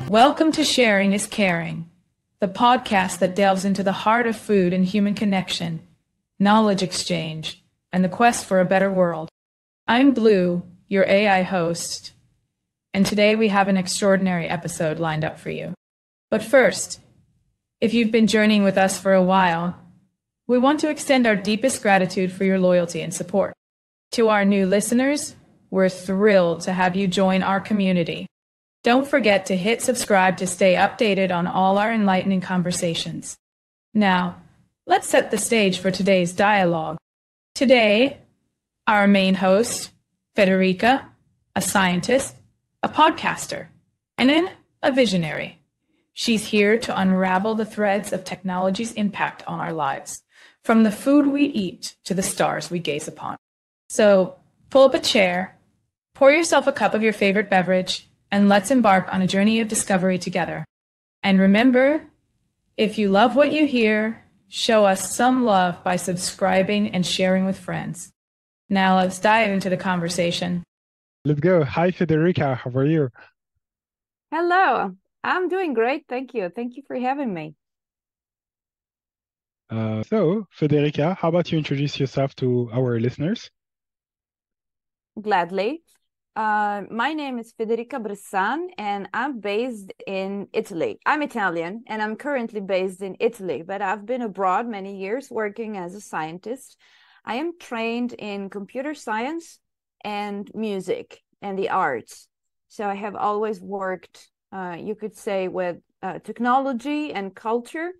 Welcome to Sharing is Caring, the podcast that delves into the heart of food and human connection, knowledge exchange, and the quest for a better world. I'm Blue, your AI host, and today we have an extraordinary episode lined up for you. But first, if you've been journeying with us for a while, we want to extend our deepest gratitude for your loyalty and support. To our new listeners, we're thrilled to have you join our community. Don't forget to hit subscribe to stay updated on all our enlightening conversations. Now, let's set the stage for today's dialogue. Today, our main host, Federica, a scientist, a podcaster, and then a visionary. She's here to unravel the threads of technology's impact on our lives, from the food we eat to the stars we gaze upon. So, pull up a chair, pour yourself a cup of your favorite beverage, and let's embark on a journey of discovery together. And remember, if you love what you hear, show us some love by subscribing and sharing with friends. Now let's dive into the conversation. Let's go. Hi, Federica. How are you? Hello, I'm doing great. Thank you. Thank you for having me. So, Federica, how about you introduce yourself to our listeners? Gladly. My name is Federica Bressan, and I'm based in Italy. I'm Italian, and I'm currently based in Italy, but I've been abroad many years working as a scientist. I am trained in computer science and music and the arts. So I have always worked, you could say, with technology and culture,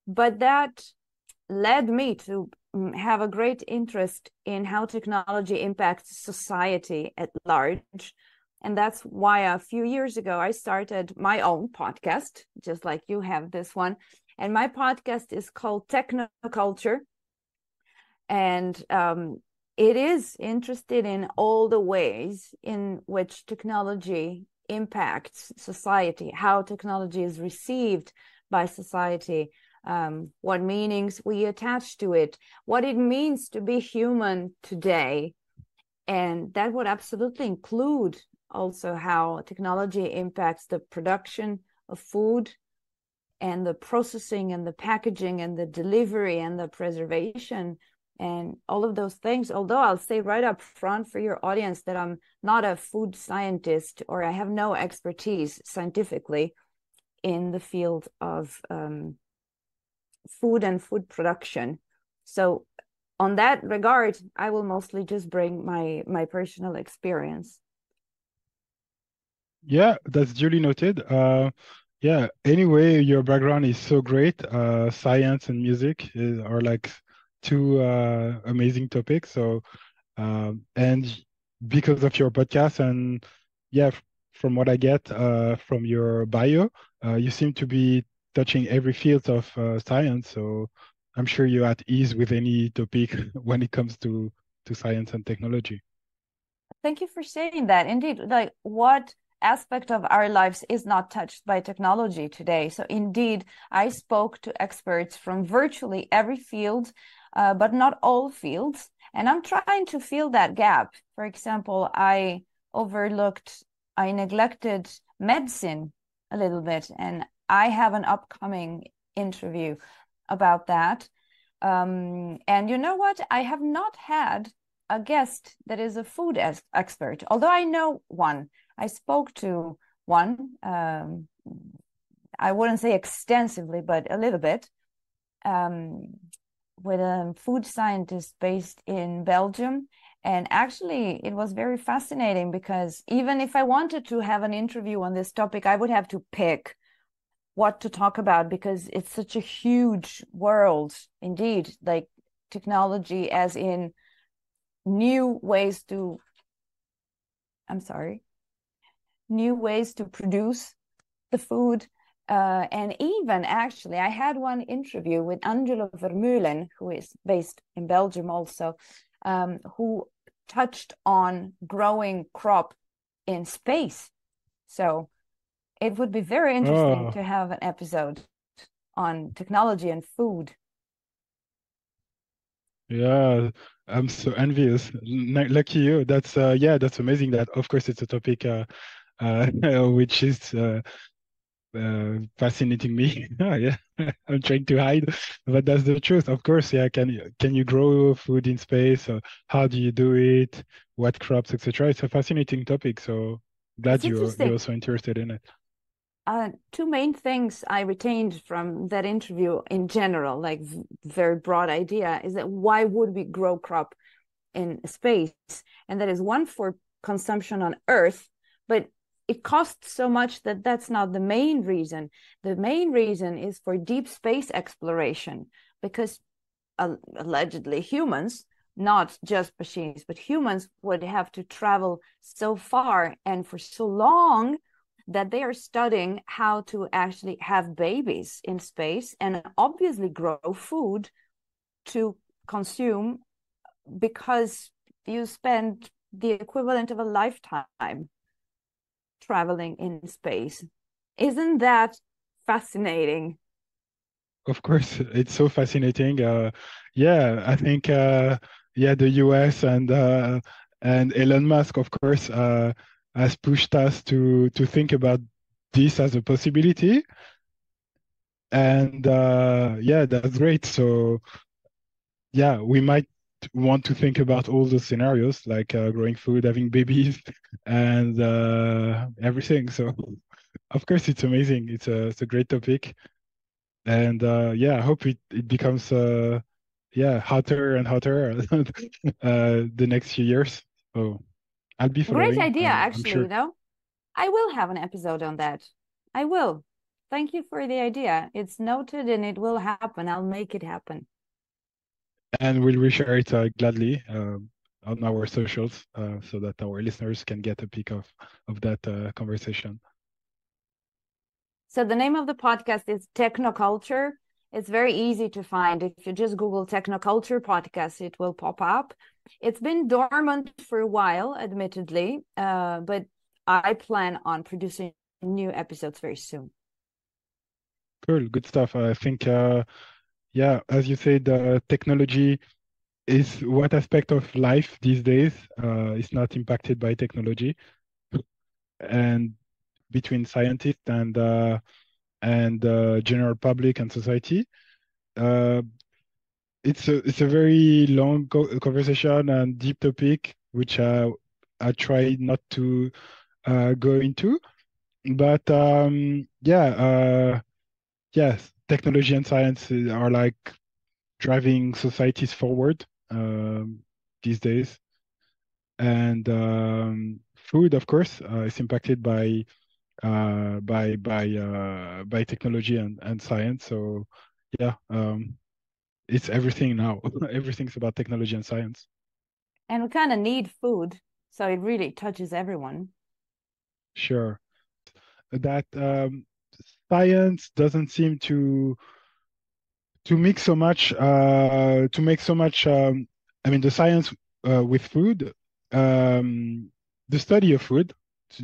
but that led me to have a great interest in how technology impacts society at large. And that's why a few years ago, I started my own podcast, just like you have this one. And my podcast is called Technoculture. And it is interested in all the ways in which technology impacts society, how technology is received by society, what meanings we attach to it, what it means to be human today. And that would absolutely include also how technology impacts the production of food and the processing and the packaging and the delivery and the preservation and all of those things. Although I'll say right up front for your audience that I'm not a food scientist, or I have no expertise scientifically in the field of food and food production. So on that regard, I will mostly just bring my personal experience. Yeah, that's duly noted. Yeah, anyway, your background is so great. Science and music are like two amazing topics. So, and because of your podcast and yeah, from what I get from your bio, you seem to be touching every field of science. So I'm sure you're at ease with any topic when it comes to science and technology. Thank you for saying that. Indeed, like what aspect of our lives is not touched by technology today? So indeed, I spoke to experts from virtually every field, but not all fields. And I'm trying to fill that gap. For example, I neglected medicine a little bit, and I have an upcoming interview about that. And you know what? I have not had a guest that is a food expert, although I know one. I spoke to one, I wouldn't say extensively, but a little bit, with a food scientist based in Belgium. And actually, it was very fascinating because even if I wanted to have an interview on this topic, I would have to pick what to talk about because it's such a huge world, indeed, like technology as in new ways to produce the food. And even actually, I had one interview with Angelo Vermeulen, who is based in Belgium also, who touched on growing crop in space. So it would be very interesting to have an episode on technology and food. Yeah, I'm so envious. Lucky you. That's amazing that of course it's a topic which is fascinating me. Yeah, I'm trying to hide, but that's the truth. Of course, yeah. Can you grow food in space? How do you do it? What crops, etc. It's a fascinating topic. So glad It's you're interesting. also interested in it. Two main things I retained from that interview in general, like very broad idea, is that why would we grow crop in space? And that is one for consumption on Earth, but it costs so much that that's not the main reason. The main reason is for deep space exploration, because allegedly humans, not just machines, but humans would have to travel so far and for so long that they are studying how to actually have babies in space and obviously grow food to consume, because you spend the equivalent of a lifetime traveling in space. Isn't that fascinating? Of course, it's so fascinating. Yeah, I think yeah, the US and Elon Musk, of course, has pushed us to think about this as a possibility. And yeah, that's great. So yeah, we might want to think about all those scenarios, like growing food, having babies, and everything. So of course, it's amazing. It's a great topic. And yeah, I hope it becomes yeah, hotter and hotter the next few years. So I'll be Great following, idea, I'm actually, sure. I will have an episode on that. I will. Thank you for the idea. It's noted and it will happen. I'll make it happen. And we'll reshare it gladly on our socials so that our listeners can get a peek of that conversation. So the name of the podcast is Technoculture. It's very easy to find. If you just Google Technoculture podcast, it will pop up. It's been dormant for a while, admittedly, but I plan on producing new episodes very soon. Cool, good stuff. I think, yeah, as you said, technology is what aspect of life these days is not impacted by technology, and between scientists and general public and society. Uh, it's a very long conversation and deep topic, which I try not to go into. But yeah, yes, technology and science are like driving societies forward these days. And food, of course, is impacted by technology and science. So yeah, it's everything now. Everything's about technology and science. And we kind of need food, so it really touches everyone. Sure. That science doesn't seem to make so much I mean the science with food, the study of food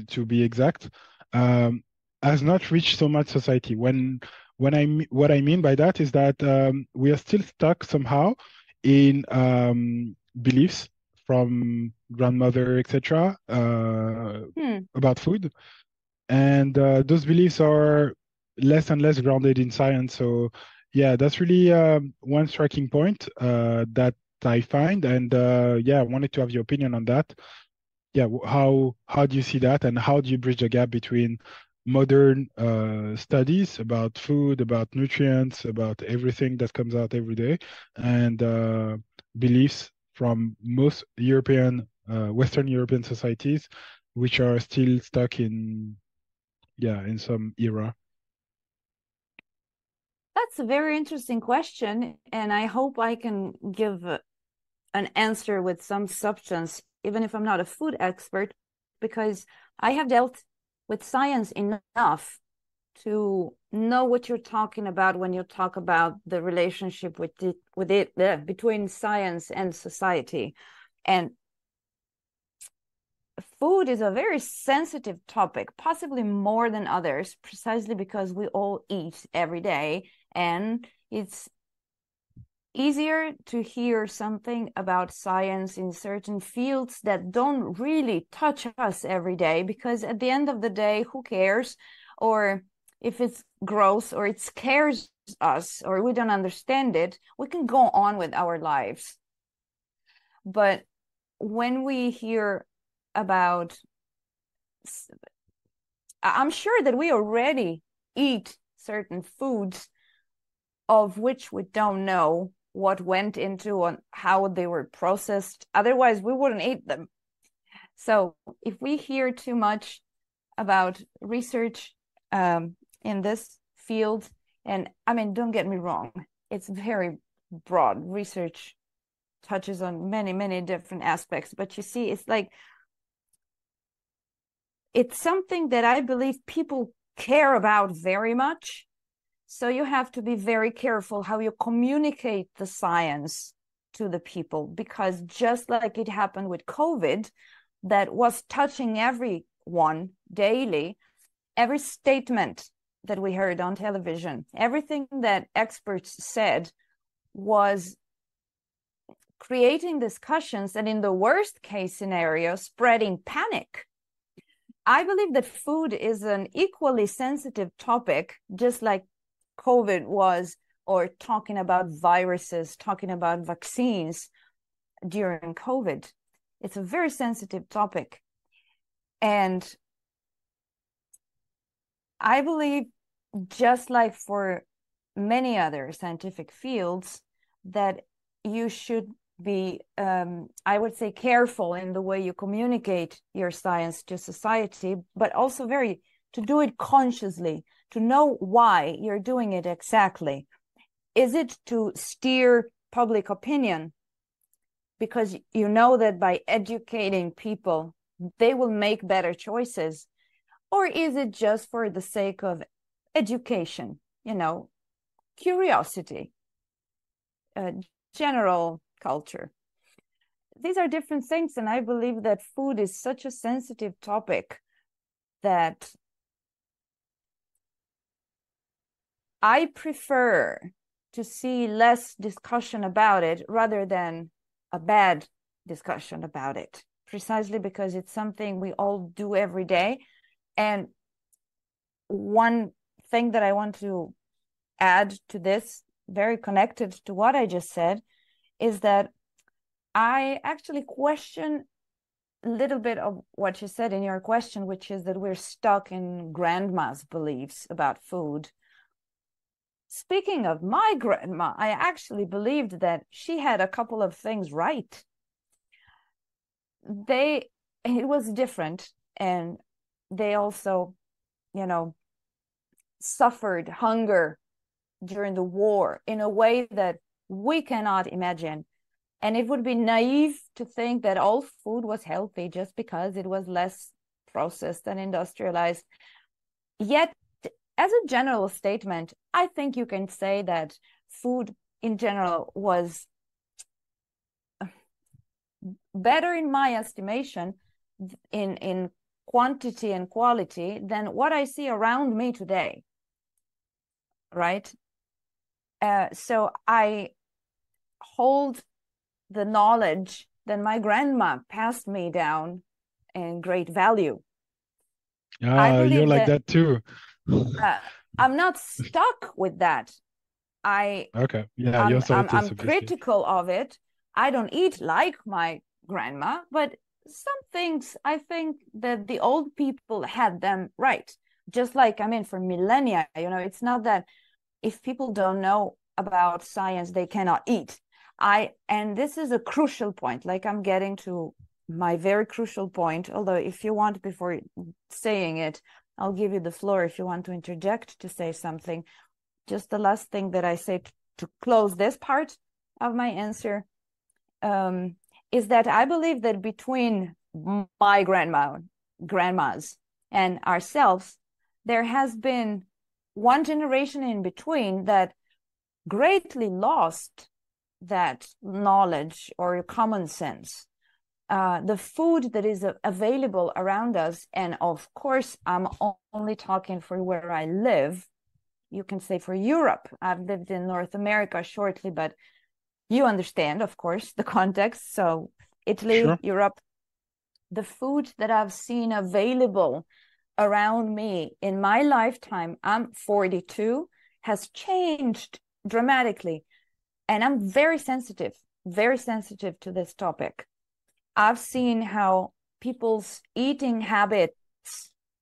to be exact, um, has not reached so much society. What I mean by that is that we are still stuck somehow in beliefs from grandmother, etc., about food, and those beliefs are less and less grounded in science. So yeah, that's really one striking point that I find, and yeah, I wanted to have your opinion on that. Yeah, how do you see that, and how do you bridge the gap between modern studies about food, about nutrients, about everything that comes out every day, and beliefs from most Western European societies, which are still stuck in, yeah, in some era. That's a very interesting question, and I hope I can give an answer with some substance, even if I'm not a food expert, because I have dealt with science enough to know what you're talking about when you talk about the relationship between science and society. And food is a very sensitive topic, possibly more than others, precisely because we all eat every day, and it's easier to hear something about science in certain fields that don't really touch us every day, because at the end of the day, who cares? Or if it's gross or it scares us or we don't understand it, we can go on with our lives. But when we hear about, I'm sure that we already eat certain foods of which we don't know what went into and how they were processed. Otherwise, we wouldn't eat them. So if we hear too much about research in this field, and I mean, don't get me wrong, it's very broad. Research touches on many, many different aspects, but you see, it's like, it's something that I believe people care about very much. So you have to be very careful how you communicate the science to the people, because just like it happened with COVID, that was touching everyone daily, every statement that we heard on television, everything that experts said was creating discussions and, in the worst case scenario, spreading panic. I believe that food is an equally sensitive topic, just like COVID was, or talking about viruses, talking about vaccines during COVID. It's a very sensitive topic. And I believe, just like for many other scientific fields, that you should be, I would say, careful in the way you communicate your science to society, but also to do it consciously, to know why you're doing it exactly. Is it to steer public opinion? Because you know that by educating people, they will make better choices. Or is it just for the sake of education, curiosity, general culture? These are different things. And I believe that food is such a sensitive topic that I prefer to see less discussion about it rather than a bad discussion about it, precisely because it's something we all do every day. And one thing that I want to add to this, very connected to what I just said, is that I actually question a little bit of what you said in your question, which is that we're stuck in grandma's beliefs about food. Speaking of my grandma, I actually believed that she had a couple of things right. It was different, and they also, suffered hunger during the war in a way that we cannot imagine. And it would be naive to think that all food was healthy just because it was less processed and industrialized. Yet, as a general statement, I think you can say that food in general was better, in my estimation, in quantity and quality than what I see around me today, right? So I hold the knowledge that my grandma passed me down in great value. I believe you're like that too. I'm not stuck with that. Okay. Yeah, you're I'm critical of it. I don't eat like my grandma, but some things I think that the old people had them right. Just like, for millennia, it's not that if people don't know about science, they cannot eat. And this is a crucial point. Like, I'm getting to my very crucial point, although if you want, before saying it, I'll give you the floor if you want to interject to say something. Just the last thing that I say to close this part of my answer is that I believe that between my grandmas and ourselves, there has been one generation in between that greatly lost that knowledge or common sense. The food that is available around us, and of course, I'm only talking for where I live. You can say for Europe. I've lived in North America shortly, but You understand, of course, the context. So Italy, Sure. Europe, the food that I've seen available around me in my lifetime, I'm 42, has changed dramatically. And I'm very sensitive to this topic. I've seen how people's eating habits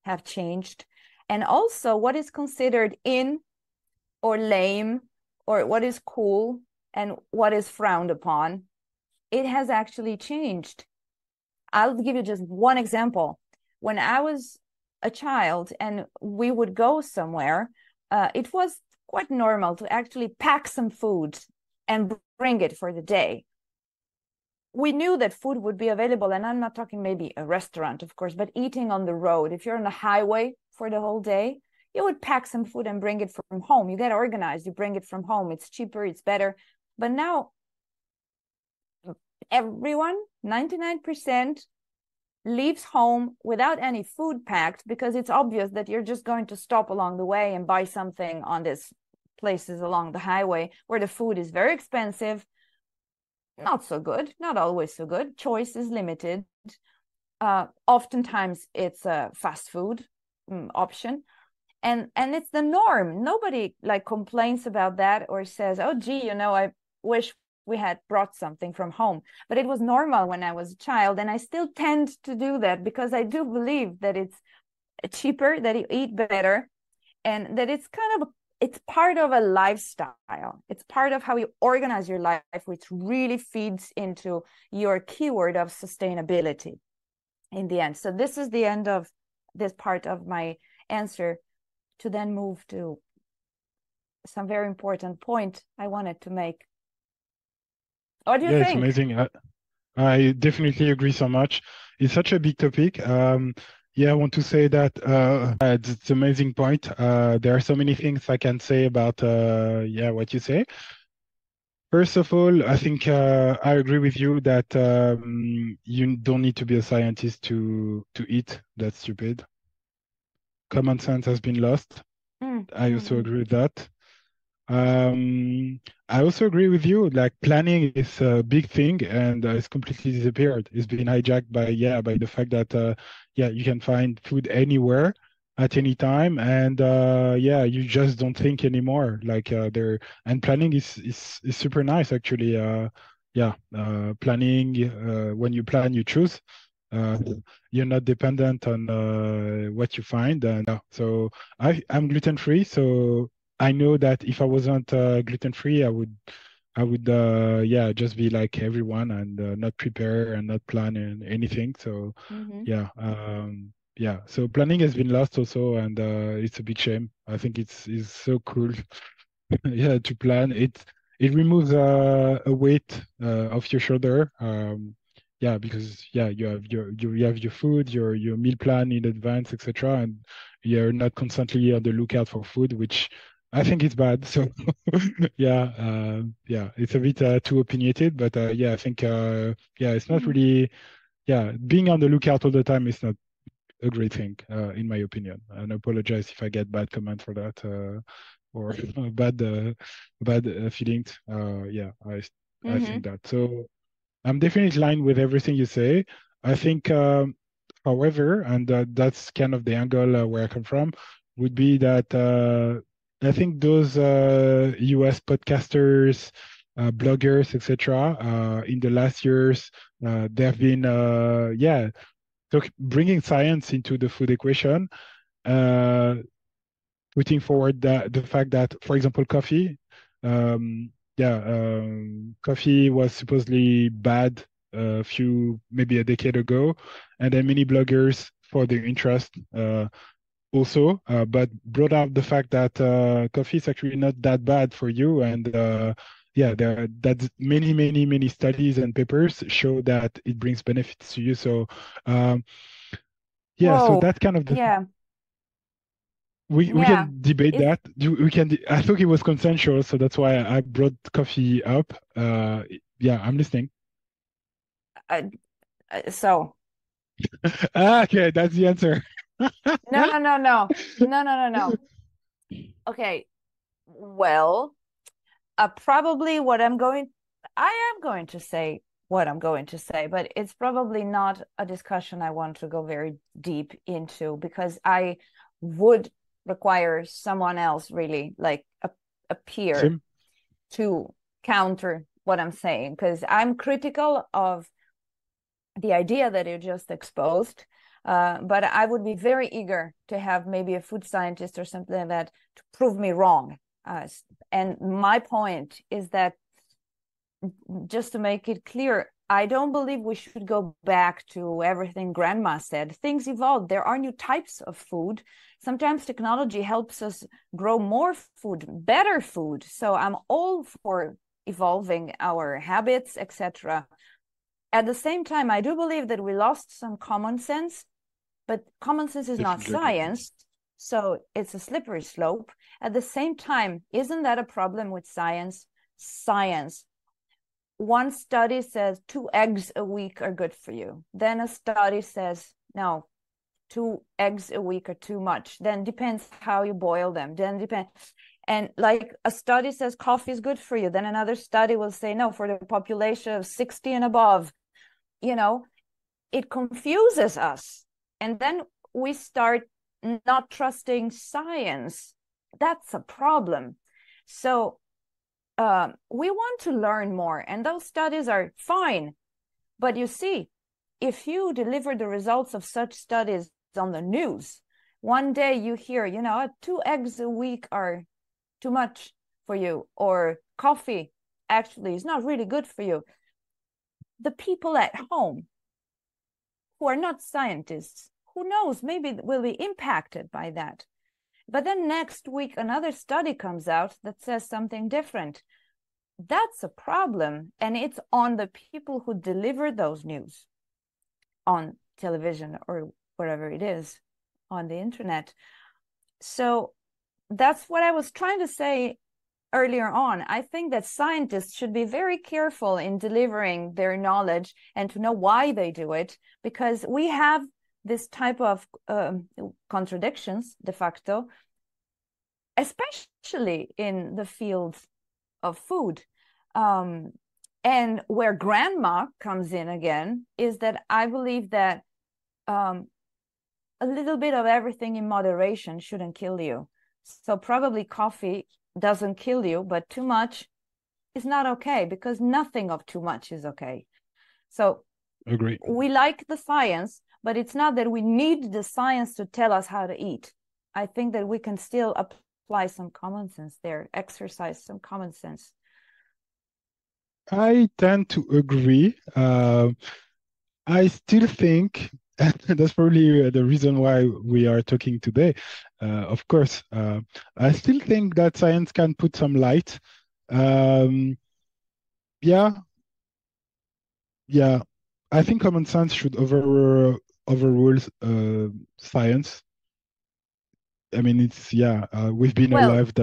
have changed, and also what is considered in or lame, or what is cool and what is frowned upon. It has actually changed. I'll give you just one example. When I was a child and we would go somewhere, it was quite normal to actually pack some food and bring it for the day. We knew that food would be available, and I'm not talking maybe a restaurant, of course, but eating on the road. If you're on the highway for the whole day, you would pack some food and bring it from home. You get organized, you bring it from home. It's cheaper, it's better. But now everyone, 99%, leaves home without any food packed, because it's obvious that you're just going to stop along the way and buy something on these places along the highway where the food is very expensive, not so good, not always so good. Choice is limited. Oftentimes it's a fast food option. And it's the norm. Nobody like complains about that or says, oh, gee, I wish we had brought something from home. But it was normal when I was a child. And I still tend to do that because I do believe that it's cheaper, that you eat better, and that it's it's part of a lifestyle. It's part of how you organize your life, which really feeds into your keyword of sustainability in the end. So this is the end of this part of my answer, to then move to some very important point I wanted to make. What do you think? It's amazing. I definitely agree so much. It's such a big topic. I want to say that it's an amazing point. There are so many things I can say about what you say. First of all, I think I agree with you that you don't need to be a scientist to eat. That's stupid. Common sense has been lost. I also agree with that. I also agree with you. Like planning is a big thing, and it's completely disappeared. It's been hijacked by the fact that you can find food anywhere at any time, and you just don't think anymore. Like and planning is super nice actually. Planning, when you plan, you choose. You're not dependent on what you find, and so I'm gluten free, so I know that if I wasn't gluten-free, I would just be like everyone and not prepare and not plan anything. So so planning has been lost also, and it's a big shame. I think it's so cool to plan. It removes a weight off your shoulder. Because you have your food, your meal plan in advance, etc., and you're not constantly on the lookout for food, which I think it's bad. So it's a bit too opinionated, but I think it's not really being on the lookout all the time is not a great thing in my opinion. And I apologize if I get bad comment for that or bad feelings. I think that. So I'm definitely in line with everything you say. I think, however, and that's kind of the angle where I come from, would be that I think those US podcasters, bloggers, etc., in the last years, they have been, bringing science into the food equation, putting forward the fact that, for example, coffee. Coffee was supposedly bad maybe a decade ago, and then many bloggers, for their interest, but brought up the fact that coffee is actually not that bad for you, and that many studies and papers show that it brings benefits to you. So so that kind of we can debate that. I thought it was consensual, so that's why I brought coffee up. I'm listening. So okay, that's the answer. No. Okay, well, probably what I'm going I am going to say what I'm going to say, but it's probably not a discussion I want to go very deep into, because I would require someone else, really, like a peer, Same. to counter what I'm saying, because I'm critical of the idea that you just exposed. But I would be very eager to have maybe a food scientist or something like that to prove me wrong. And my point is that, just to make it clear, I don't believe we should go back to everything grandma said. Things evolve. There are new types of food. Sometimes technology helps us grow more food, better food. So I'm all for evolving our habits, etc. At the same time, I do believe that we lost some common sense, but common sense is not Definitely agree. science. So it's a slippery slope. At the same time, isn't that a problem with science? Science. One study says 2 eggs a week are good for you. Then a study says, no, 2 eggs a week are too much. Then depends how you boil them. Then depends. And like a study says coffee is good for you. Then another study will say, no, for the population of 60 and above. You know, it confuses us. And then we start not trusting science. That's a problem. So we want to learn more, and those studies are fine. But you see, if you deliver the results of such studies on the news, one day you hear, 2 eggs a week are too much for you, or coffee actually is not really good for you. The people at home who are not scientists, who knows, maybe will be impacted by that. But then next week, another study comes out that says something different. That's a problem. And it's on the people who deliver those news on television or wherever it is on the internet. So that's what I was trying to say earlier on. I think that scientists should be very careful in delivering their knowledge and to know why they do it, because we have this type of contradictions de facto, especially in the field of food. And where grandma comes in again is that I believe that a little bit of everything in moderation shouldn't kill you. So probably coffee doesn't kill you, but too much is not okay, because nothing of too much is okay. So Agree. we like the science, but it's not that we need the science to tell us how to eat. I think that we can still apply some common sense there, exercise some common sense. I tend to agree. I still think, and that's probably the reason why we are talking today, of course. I still think that science can put some light. Yeah, yeah. I think common sense should overrule science. I mean, we've been Well, alive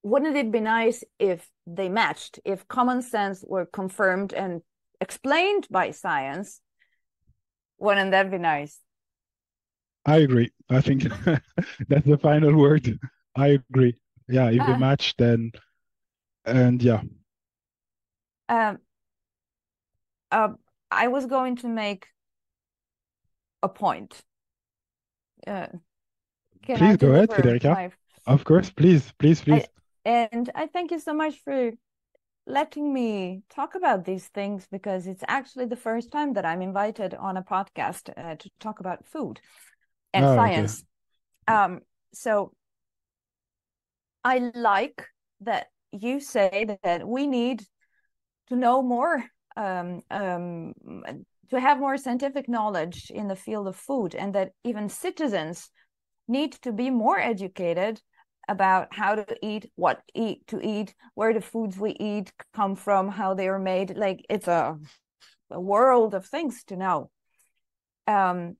wouldn't it be nice if they matched, if common sense were confirmed and explained by science? Wouldn't that be nice? I agree. I think that's the final word. I agree. Yeah, if they match, then, and yeah. Um, I was going to make a point. Can Please I go ahead, deliver Federica. my... Of course, please. And I thank you so much for letting me talk about these things, because it's actually the first time that I'm invited on a podcast to talk about food and science. Okay. So I like that you say that we need to know more, to have more scientific knowledge in the field of food, and that even citizens need to be more educated about how to eat, what to eat, where the foods we eat come from, how they are made. Like, it's a world of things to know. And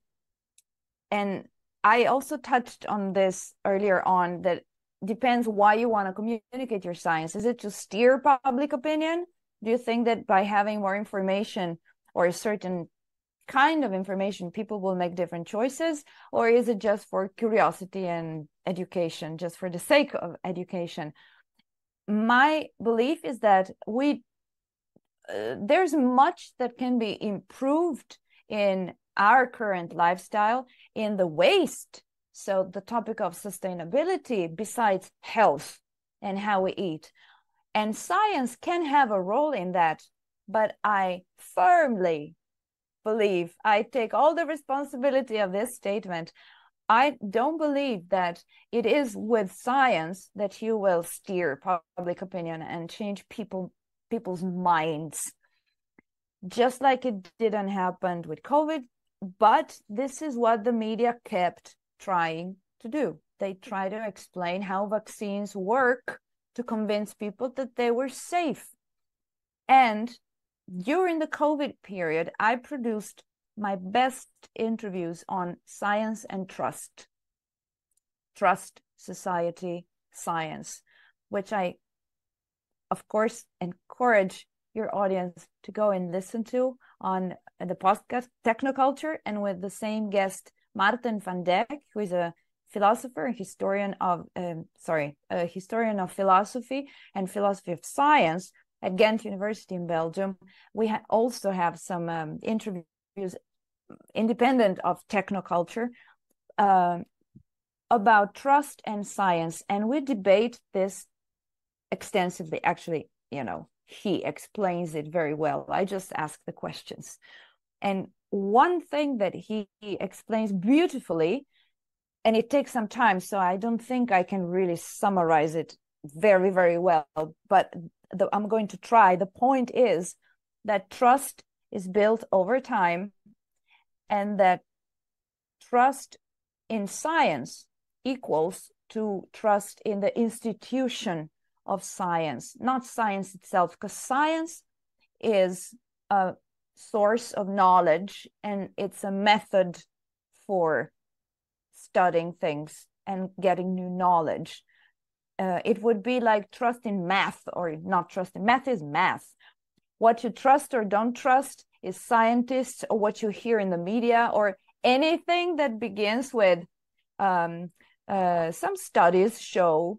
I also touched on this earlier on, that depends why you want to communicate your science. Is it to steer public opinion? Do you think that by having more information or a certain kind of information, people will make different choices? Or is it just for curiosity and education, just for the sake of education? My belief is that we there's much that can be improved in our current lifestyle in the waste. So the topic of sustainability, besides health and how we eat, and science can have a role in that. But I firmly believe, I take all the responsibility of this statement, I don't believe that it is with science that you will steer public opinion and change people's minds. Just like it didn't happen with COVID, but this is what the media kept trying to do. They try to explain how vaccines work to convince people that they were safe. And during the COVID period, I produced my best interviews on science and trust, society, science, which I, of course, encourage your audience to go and listen to on the podcast Technoculture, and with the same guest, Maarten van Dijk, who is a philosopher, a historian of philosophy and philosophy of science at Ghent University in Belgium. We also have some interviews independent of Technoculture about trust and science, and we debate this extensively. Actually, he explains it very well. I just ask the questions. And one thing that he explains beautifully, and it takes some time, so I don't think I can really summarize it very, very well, but I'm going to try. The point is that trust is built over time, and that trust in science equals to trust in the institution of science, not science itself, because science is a source of knowledge and it's a method for studying things and getting new knowledge. It would be like trust in math, or not trust in math is math. What you trust or don't trust is scientists, or what you hear in the media, or anything that begins with some studies show,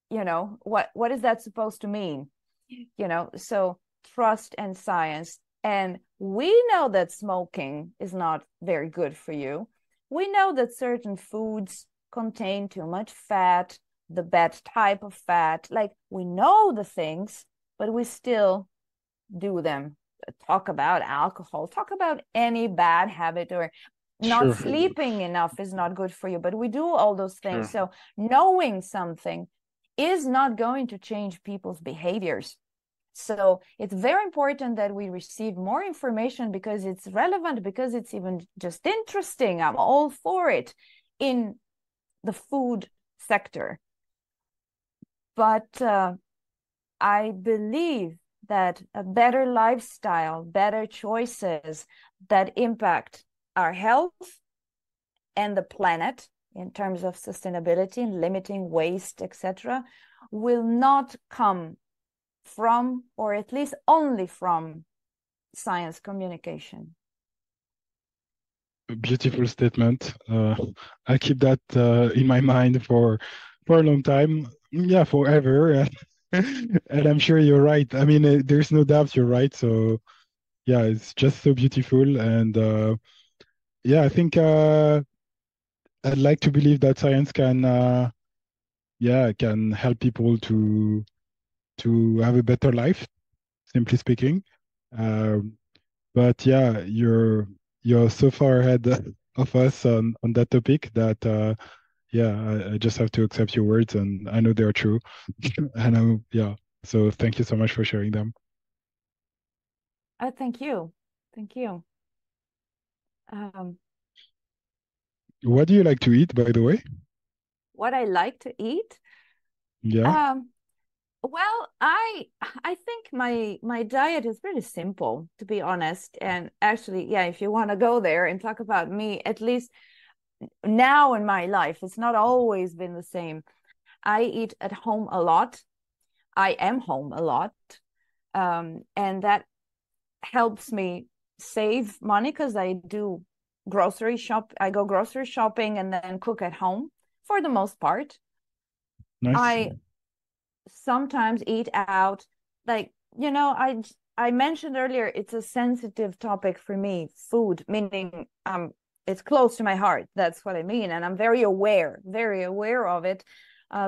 what is that supposed to mean? So trust and science. And we know that smoking is not very good for you. We know that certain foods contain too much fat, the bad type of fat. Like, we know the things, but we still do them. Talk about alcohol, talk about any bad habit, or not sleeping enough is not good for you, but we do all those things. So knowing something is not going to change people's behaviors. So it's very important that we receive more information, because it's relevant, because it's even just interesting. I'm all for it in the food sector. But I believe that a better lifestyle, better choices that impact our health and the planet in terms of sustainability and limiting waste, etc., will not come from, or at least only from, science communication. A beautiful statement. I keep that in my mind for a long time. Yeah, forever. And I'm sure you're right. I mean, there's no doubt you're right. So yeah, it's just so beautiful. And I think I'd like to believe that science can help people to have a better life, simply speaking. But yeah, you're so far ahead of us on that topic that I just have to accept your words, and I know they're true. And so thank you so much for sharing them. Thank you. What do you like to eat, by the way? What I like to eat? Yeah. Well, I think my diet is pretty simple, to be honest. And actually, if you want to go there and talk about me, at least now in my life, it's not always been the same. I eat at home a lot. I am home a lot. And that helps me save money, because I do grocery shop. I go grocery shopping and then cook at home for the most part. Nice. I sometimes eat out, like, I mentioned earlier, it's a sensitive topic for me, food, meaning it's close to my heart. That's what I mean. And I'm very aware of it,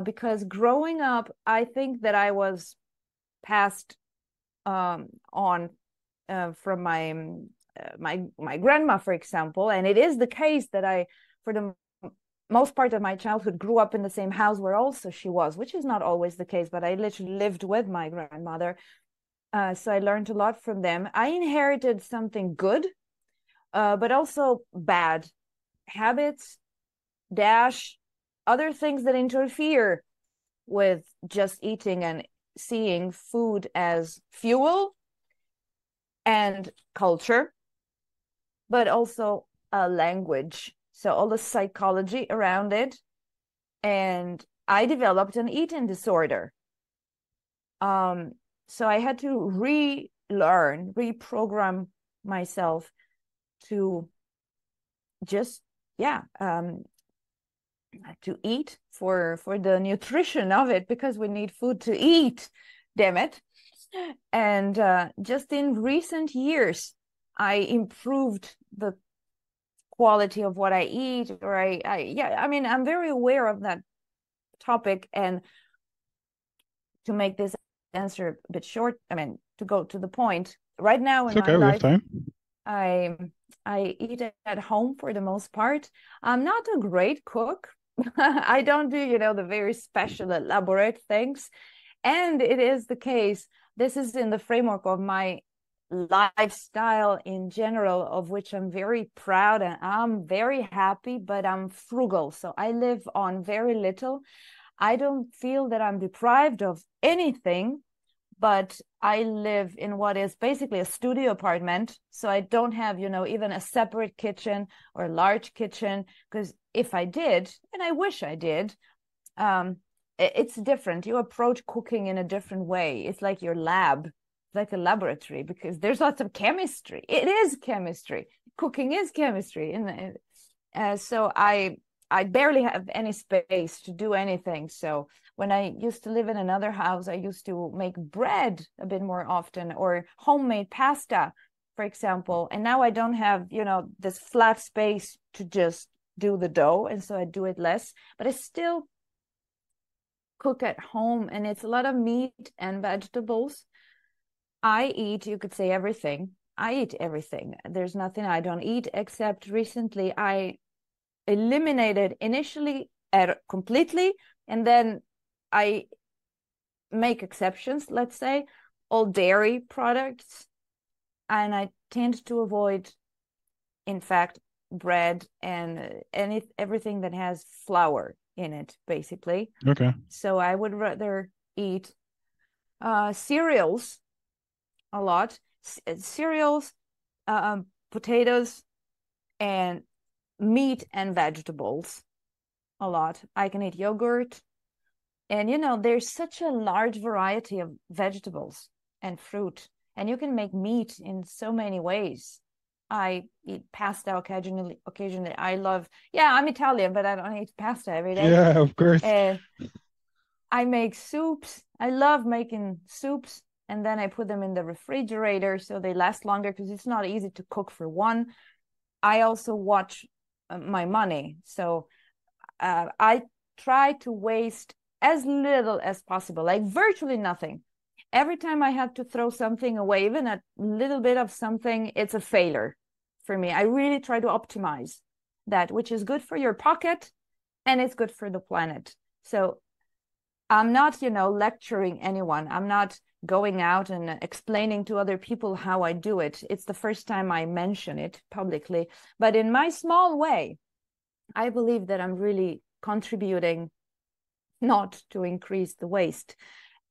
because growing up, I think that I was passed on from my grandma, for example. And it is the case that I, for the most part of my childhood, grew up in the same house where also she was, which is not always the case, but I literally lived with my grandmother. So I learned a lot from them. I inherited something good, but also bad habits, dash, other things that interfere with just eating and seeing food as fuel and culture, but also a language. So all the psychology around it. And I developed an eating disorder. So I had to relearn, reprogram myself to just, to eat for the nutrition of it, because we need food to eat, damn it. And just in recent years, I improved the quality of what I eat, or I mean, I'm very aware of that topic. And to make this answer a bit short, I mean, to go to the point, right now in my life, I eat at home for the most part. I'm not a great cook. I don't do, the very special, elaborate things. And it is the case, this is in the framework of my lifestyle in general, of which I'm very proud and I'm very happy, but I'm frugal. So I live on very little. I don't feel that I'm deprived of anything, but I live in what is basically a studio apartment. So I don't have, even a separate kitchen or a large kitchen, because if I did, and I wish I did, it's different. You approach cooking in a different way. It's like your lab, like a laboratory, because there's lots of chemistry. It is chemistry. Cooking is chemistry. And so I barely have any space to do anything. So when I used to live in another house, I used to make bread a bit more often, or homemade pasta, for example. And now I don't have, this flat space to just do the dough. And so I do it less, but I still cook at home, and it's a lot of meat and vegetables. I eat, you could say, everything. I eat everything. There's nothing I don't eat, except recently I eliminated initially completely, and then I make exceptions, let's say, all dairy products, and I tend to avoid, in fact, bread and everything that has flour in it, basically. Okay. So I would rather eat cereals a lot, cereals, potatoes, and meat and vegetables a lot. I can eat yogurt. And, there's such a large variety of vegetables and fruit, and you can make meat in so many ways. I eat pasta occasionally. I'm Italian, but I don't eat pasta every day. Yeah, of course. I make soups. I love making soups, and then I put them in the refrigerator so they last longer, because it's not easy to cook for one. I also watch my money. So I try to waste as little as possible, like virtually nothing. Every time I have to throw something away, even a little bit of something, it's a failure for me. I really try to optimize that, which is good for your pocket and it's good for the planet. So I'm not, lecturing anyone. I'm not going out and explaining to other people how I do it. It's the first time I mention it publicly. But in my small way, I believe that I'm really contributing not to increase the waste.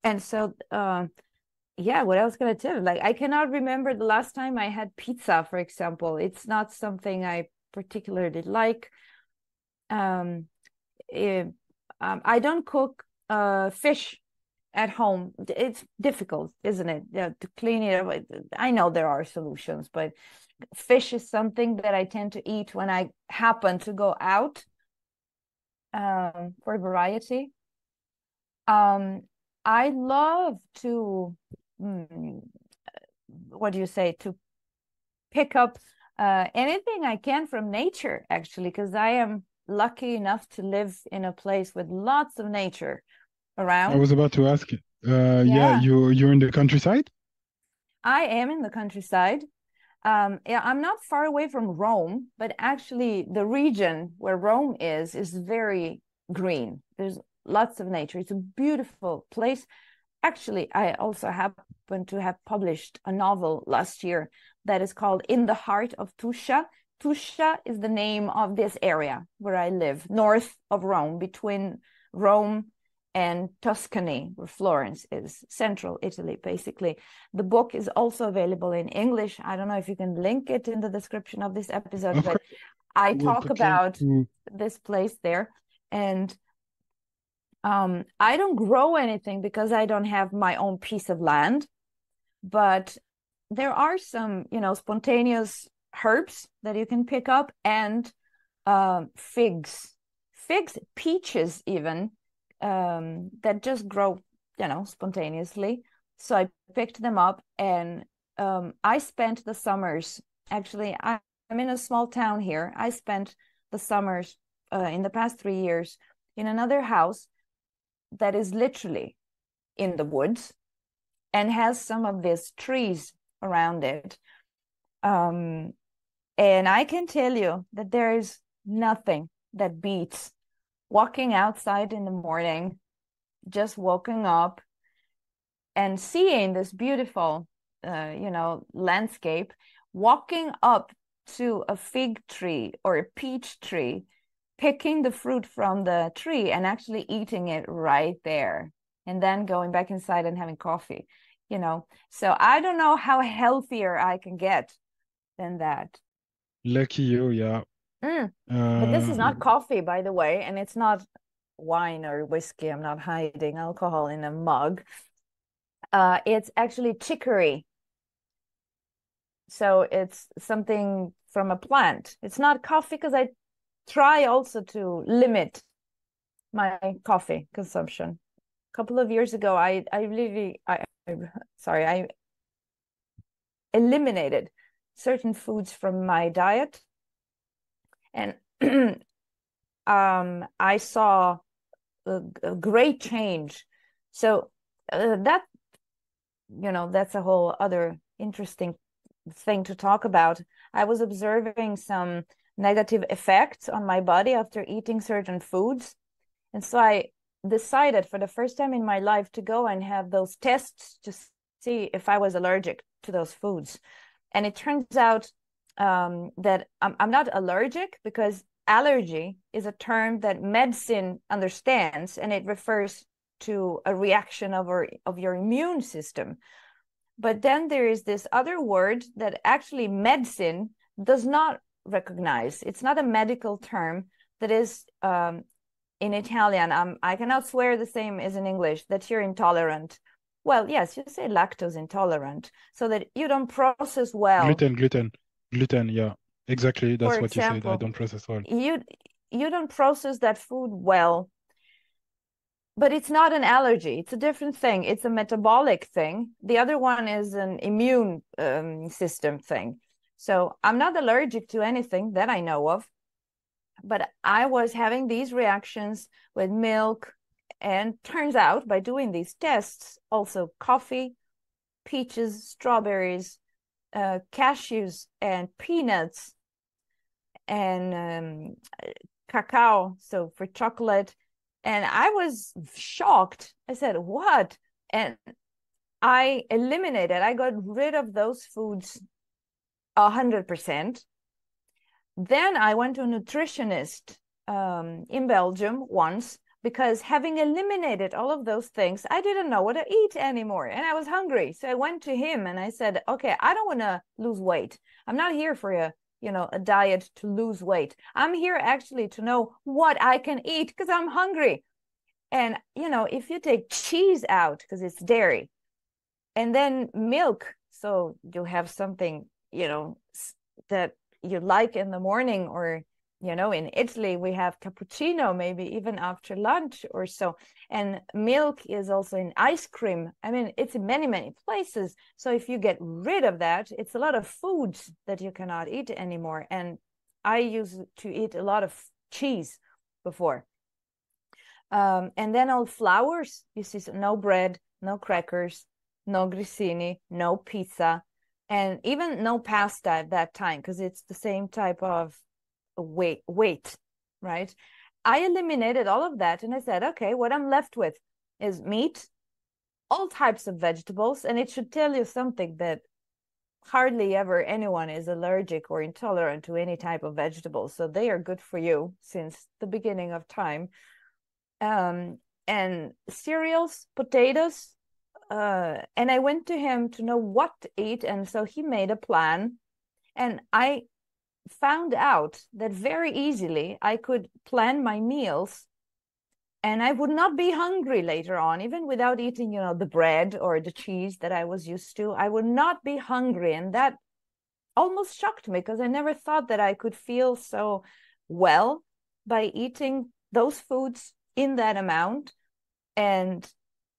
And so, what else can I tell you? Like, I cannot remember the last time I had pizza, for example. It's not something I particularly like. I don't cook fish at home. It's difficult, isn't it? To clean it. I know there are solutions, but fish is something that I tend to eat when I happen to go out for variety. I love to what do you say, to pick up anything I can from nature, actually, because I am lucky enough to live in a place with lots of nature I around. was about to ask. Yeah, Yeah. you're in the countryside? I am in the countryside. Yeah, I'm not far away from Rome, but actually the region where Rome is very green. There's lots of nature. It's a beautiful place. Actually, I also happen to have published a novel last year that is called In the Heart of Tuscia. Tuscia is the name of this area where I live, north of Rome, between Rome and Tuscany, where Florence is, central Italy, basically. The book is also available in English. I don't know if you can link it in the description of this episode, Of but course, I we'll talk put link about to. this place there. And I don't grow anything because I don't have my own piece of land, but there are some, spontaneous herbs that you can pick up, and figs, peaches even, that just grow, spontaneously. So I picked them up, and I spent the summers. Actually, I'm in a small town here. I spent the summers in the past 3 years in another house that is literally in the woods and has some of these trees around it. And I can tell you that there is nothing that beats walking outside in the morning, just waking up and seeing this beautiful, landscape, walking up to a fig tree or a peach tree, picking the fruit from the tree and actually eating it right there, and then going back inside and having coffee, So I don't know how healthier I can get than that. Lucky you, yeah. But this is not Uh, coffee, by the way, and it's not wine or whiskey. I'm not hiding alcohol in a mug. It's actually chicory. So it's something from a plant. It's not coffee, because I try also to limit my coffee consumption. A couple of years ago, I eliminated certain foods from my diet, and I saw a great change. So that's a whole other interesting thing to talk about. I was observing some negative effects on my body after eating certain foods. And so I decided for the first time in my life to go and have those tests to see if I was allergic to those foods. And it turns out that I'm not allergic, because allergy is a term that medicine understands, and it refers to a reaction of your immune system. But then there is this other word that actually medicine does not recognize. It's not a medical term that is in Italian. I cannot swear the same as in English, that you're intolerant. Well, yes, you say lactose intolerant, so that you don't process well. gluten, yeah. Exactly, that's For what you said. I example, don't process well. you don't process that food well. But it's not an allergy. It's a different thing. It's a metabolic thing. The other one is an immune system thing. So I'm not allergic to anything that I know of, but I was having these reactions with milk, and turns out by doing these tests, also coffee, peaches, strawberries, cashews, and peanuts, and cacao, so for chocolate. And I was shocked. I said, what? And I got rid of those foods 100%. Then I went to a nutritionist in Belgium once, because having eliminated all of those things, I didn't know what to eat anymore. And I was hungry. So I went to him and I said, okay, I don't want to lose weight. I'm not here for a diet to lose weight. I'm here actually to know what I can eat, because I'm hungry. And, if you take cheese out, because it's dairy, and then milk, so you have something, that you like in the morning, or, in Italy, we have cappuccino, maybe even after lunch or so. And milk is also in ice cream. I mean, it's in many, many places. So if you get rid of that, it's a lot of foods that you cannot eat anymore. And I used to eat a lot of cheese before. And then all flours, you see, so no bread, no crackers, no grissini, no pizza, and even no pasta at that time, because it's the same type of weight, right? I eliminated all of that, and I said, okay, what I'm left with is meat, all types of vegetables, and it should tell you something that hardly ever anyone is allergic or intolerant to any type of vegetables, so they are good for you since the beginning of time. And cereals, potatoes, and I went to him to know what to eat, and so he made a plan, and I found out that very easily I could plan my meals and I would not be hungry later on, even without eating, the bread or the cheese that I was used to. I would not be hungry. And that almost shocked me because I never thought that I could feel so well by eating those foods in that amount. And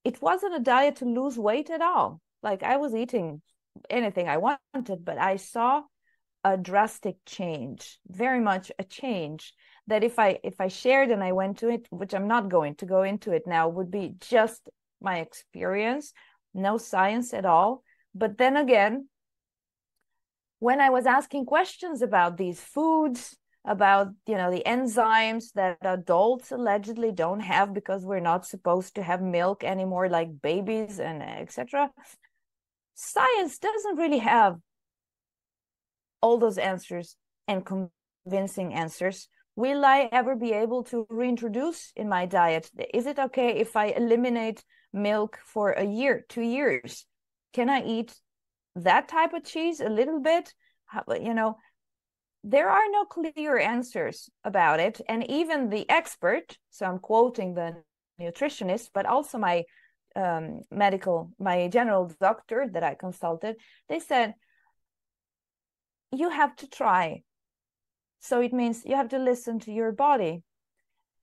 it wasn't a diet to lose weight at all. Like I was eating anything I wanted, but I saw a drastic change, very much a change that if I shared and I went to it, which I'm not going to go into it now, would be just my experience, no science at all. But then again, when I was asking questions about these foods, about the enzymes that adults allegedly don't have because we're not supposed to have milk anymore like babies and etc., science doesn't really have all those answers and convincing answers. Will I ever be able to reintroduce in my diet? Is it okay if I eliminate milk for a year, 2 years? Can I eat that type of cheese a little bit? There are no clear answers about it. And even the expert, so I'm quoting the nutritionist, but also my general doctor that I consulted, they said, you have to try. So it means you have to listen to your body,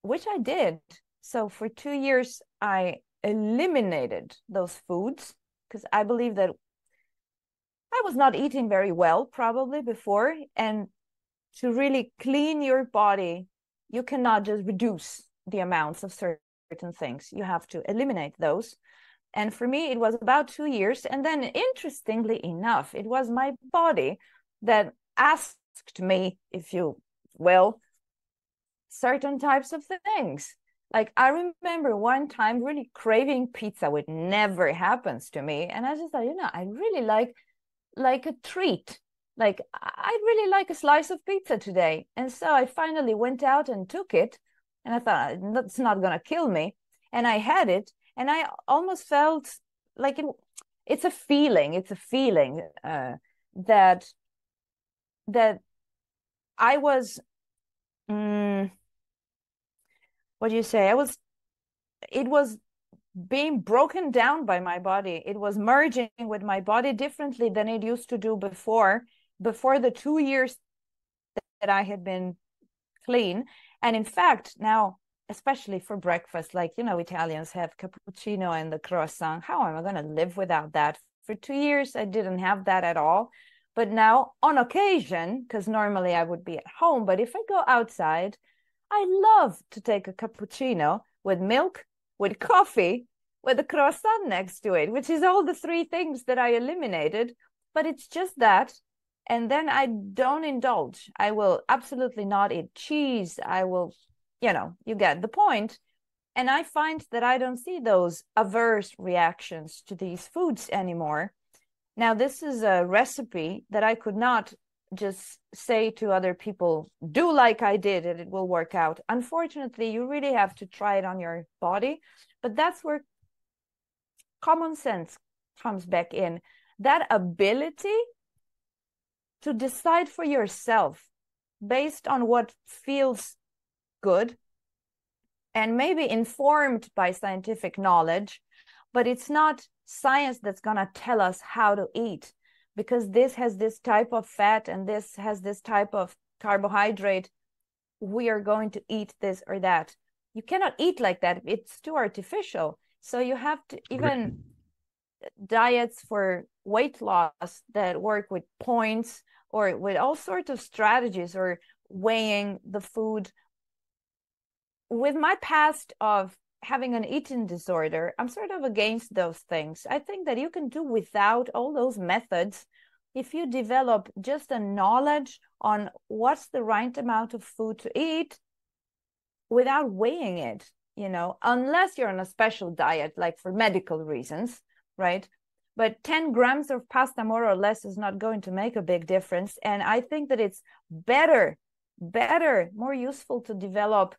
which I did. So for 2 years, I eliminated those foods because I believe that I was not eating very well probably before. And to really clean your body, you cannot just reduce the amounts of certain things. You have to eliminate those. And for me, it was about 2 years. And then interestingly enough, it was my body that asked me, if you will, certain types of things. Like I remember one time really craving pizza, which never happens to me. And I just thought, I really like a treat. Like I'd really like a slice of pizza today. And so I finally went out and took it. And I thought, that's not going to kill me. And I had it. And I almost felt like it's a feeling. It's a feeling that I was, what do you say? It was being broken down by my body. It was merging with my body differently than it used to do before the 2 years that I had been clean. And in fact, now, especially for breakfast, like, Italians have cappuccino and the croissant. How am I going to live without that? For 2 years, I didn't have that at all. But now, on occasion, because normally I would be at home, but if I go outside, I love to take a cappuccino with milk, with coffee, with a croissant next to it, which is all the 3 things that I eliminated. But it's just that. And then I don't indulge. I will absolutely not eat cheese. I will, you get the point. And I find that I don't see those averse reactions to these foods anymore. Now, this is a recipe that I could not just say to other people, do like I did and it will work out. Unfortunately, you really have to try it on your body. But that's where common sense comes back in. That ability to decide for yourself based on what feels good and maybe informed by scientific knowledge, but it's not science that's going to tell us how to eat because this has this type of fat and this has this type of carbohydrate. we are going to eat this or that. You cannot eat like that. It's too artificial. So you have to, even diets for weight loss that work with points or with all sorts of strategies or weighing the food. With my past of having an eating disorder, I'm sort of against those things. I think that you can do without all those methods if you develop just a knowledge on what's the right amount of food to eat without weighing it, unless you're on a special diet, like for medical reasons, right? But 10 grams of pasta more or less is not going to make a big difference. And I think that it's better, more useful to develop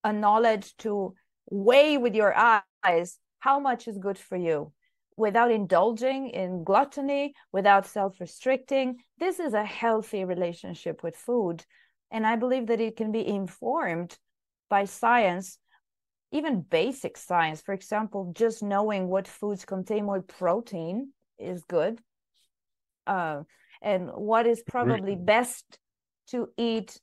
a knowledge to weigh with your eyes how much is good for you without indulging in gluttony, without self-restricting. This is a healthy relationship with food. And I believe that it can be informed by science, even basic science. For example, just knowing what foods contain more protein is good. And what is probably best to eat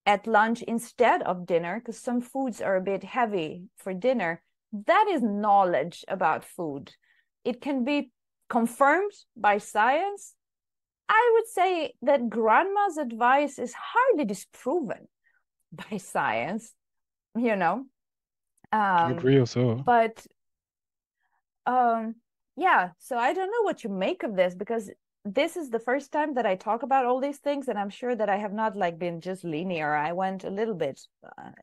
at lunch instead of dinner, because some foods are a bit heavy for dinner. That is knowledge about food. It can be confirmed by science. I would say that grandma's advice is hardly disproven by science, I agree also. But yeah, so I don't know what you make of this, because this is the first time that I talk about all these things, and I'm sure that I have not been just linear. I went a little bit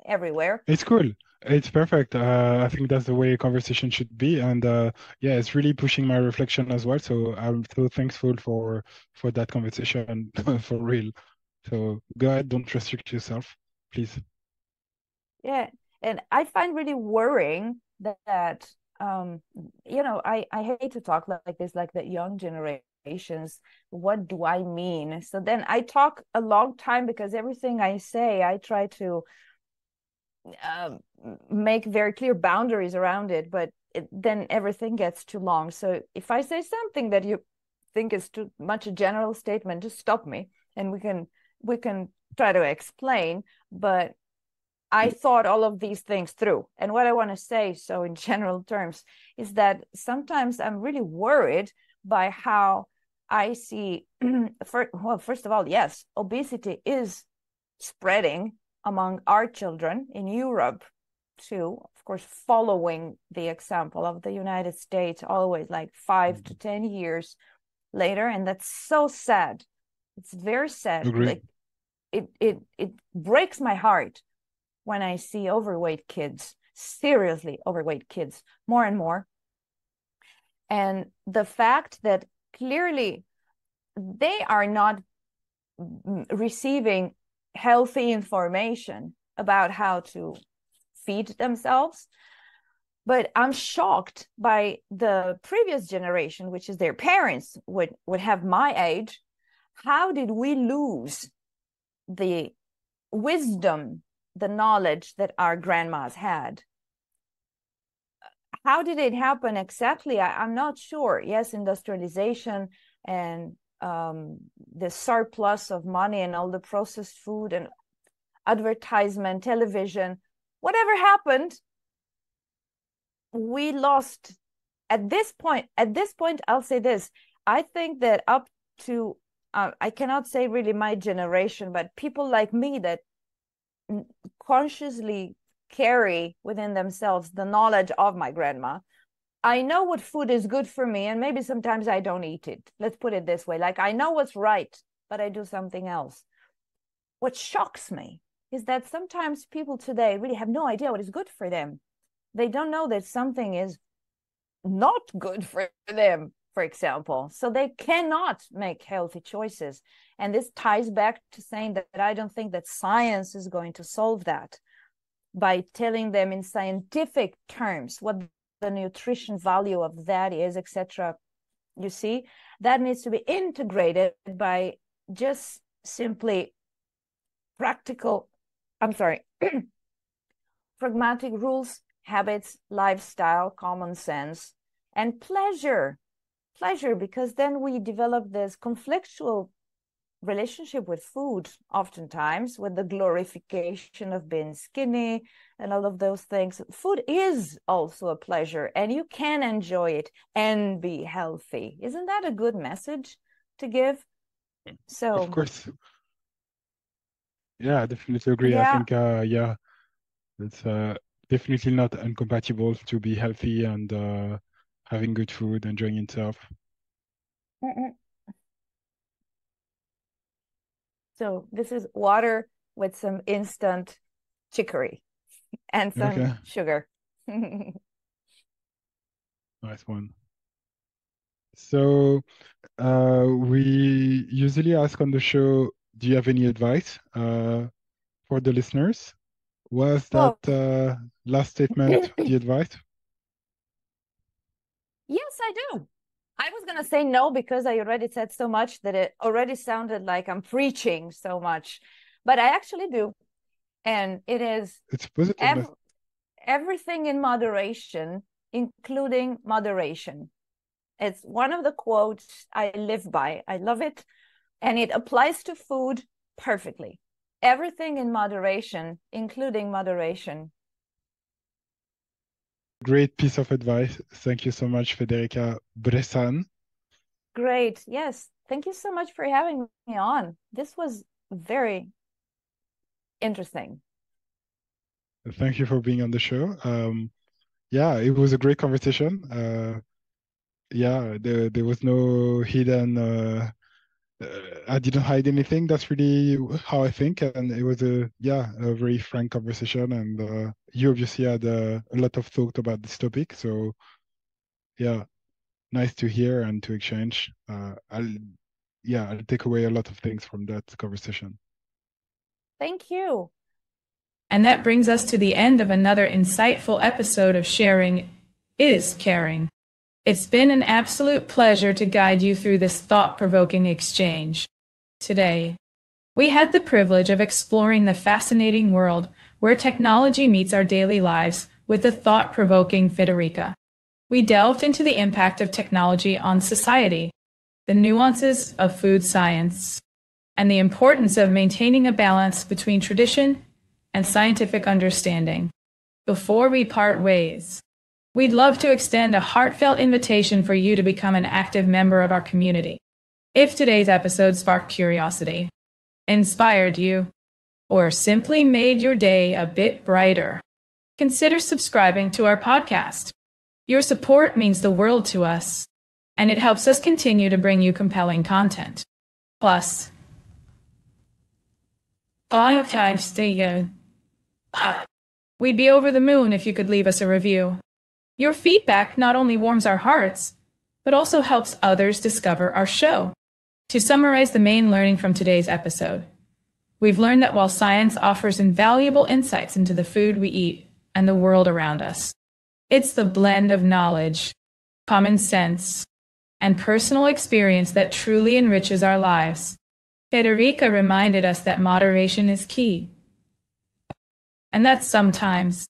everywhere. It's cool. It's perfect. I think that's the way a conversation should be, and yeah, it's really pushing my reflection as well. So I'm so thankful for that conversation for real. So go ahead, don't restrict yourself, please. Yeah, and I find really worrying that I hate to talk like this, like the young generations. What do I mean? So then I talk a long time, because everything I say, I try to make very clear boundaries around it, but then everything gets too long. So if I say something that you think is too much a general statement, just stop me, and we can try to explain. But I thought all of these things through. And what I want to say, so in general terms, is that sometimes I'm really worried by how I see, first of all, yes, obesity is spreading among our children in Europe too, of course, following the example of the United States, always 5 to 10 years later. And that's so sad. It's very sad. Agree. It breaks my heart when I see overweight kids, seriously overweight kids, more and more. And the fact that clearly they are not receiving healthy information about how to feed themselves. But I'm shocked by the previous generation, which is their parents would have my age. How did we lose the wisdom, the knowledge that our grandmas had? How did it happen exactly? I'm not sure. Yes, industrialization and the surplus of money and all the processed food and advertisement, television, whatever happened, we lost. At this point, I'll say this. I think that up to, I cannot say really my generation, but people like me that consciously carry within themselves the knowledge of my grandma. I know what food is good for me, and maybe sometimes I don't eat it. Let's put it this way. I know what's right, but I do something else. What shocks me is that sometimes people today really have no idea what is good for them. They don't know that something is not good for them, for example. So they cannot make healthy choices. And this ties back to saying that I don't think that science is going to solve that by telling them in scientific terms what the nutrition value of that is, etc. You see, that needs to be integrated by just simply pragmatic rules, habits, lifestyle, common sense, and pleasure, because then we develop this conflictual relationship with food, oftentimes with the glorification of being skinny and all of those things. Food is also a pleasure, and you can enjoy it and be healthy. Isn't that a good message to give? So, of course. Yeah, I definitely agree. I yeah. think, it's definitely not incompatible to be healthy and having good food, enjoying yourself. So this is water with some instant chicory and some Okay, sugar. nice one. So, we usually ask on the show, do you have any advice for the listeners? Was that Well, last statement the advice? yes, I do. I was going to say no because I already said so much that it already sounded like I'm preaching so much. But I actually do. And it is It's positive. everything in moderation, including moderation. It's one of the quotes I live by. I love it. And it applies to food perfectly. Everything in moderation, including moderation. Great piece of advice. Thank you so much, Federica Bressan. Great. Yes. Thank you so much for having me on. This was very interesting. Thank you for being on the show. Yeah, it was a great conversation. Yeah, there was no hidden. I didn't hide anything. That's really how I think, and it was a very frank conversation. And you obviously had a lot of thought about this topic, so yeah, nice to hear and to exchange. I'll take away a lot of things from that conversation. Thank you. And that brings us to the end of another insightful episode of Sharing is Caring. It's been an absolute pleasure to guide you through this thought-provoking exchange. Today, we had the privilege of exploring the fascinating world where technology meets our daily lives with the thought-provoking Federica. We delved into the impact of technology on society, the nuances of food science, and the importance of maintaining a balance between tradition and scientific understanding. Before we part ways, we'd love to extend a heartfelt invitation for you to become an active member of our community. If today's episode sparked curiosity, inspired you, or simply made your day a bit brighter, consider subscribing to our podcast. Your support means the world to us, and it helps us continue to bring you compelling content. Plus, we'd be over the moon if you could leave us a review. Your feedback not only warms our hearts, but also helps others discover our show. To summarize the main learning from today's episode, we've learned that while science offers invaluable insights into the food we eat and the world around us, it's the blend of knowledge, common sense, and personal experience that truly enriches our lives. Federica reminded us that moderation is key, and that sometimes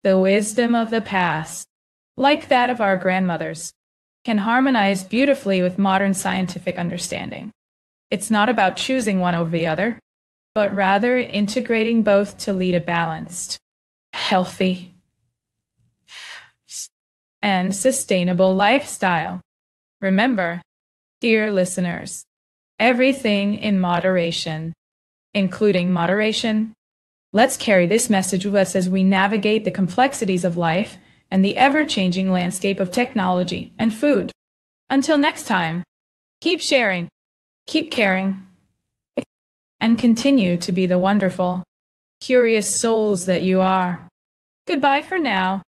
the wisdom of the past, like that of our grandmothers, can harmonize beautifully with modern scientific understanding. It's not about choosing one over the other, but rather integrating both to lead a balanced, healthy, and sustainable lifestyle. Remember, dear listeners, everything in moderation, including moderation. Let's carry this message with us as we navigate the complexities of life and the ever-changing landscape of technology and food. Until next time, keep sharing, keep caring, and continue to be the wonderful, curious souls that you are. Goodbye for now.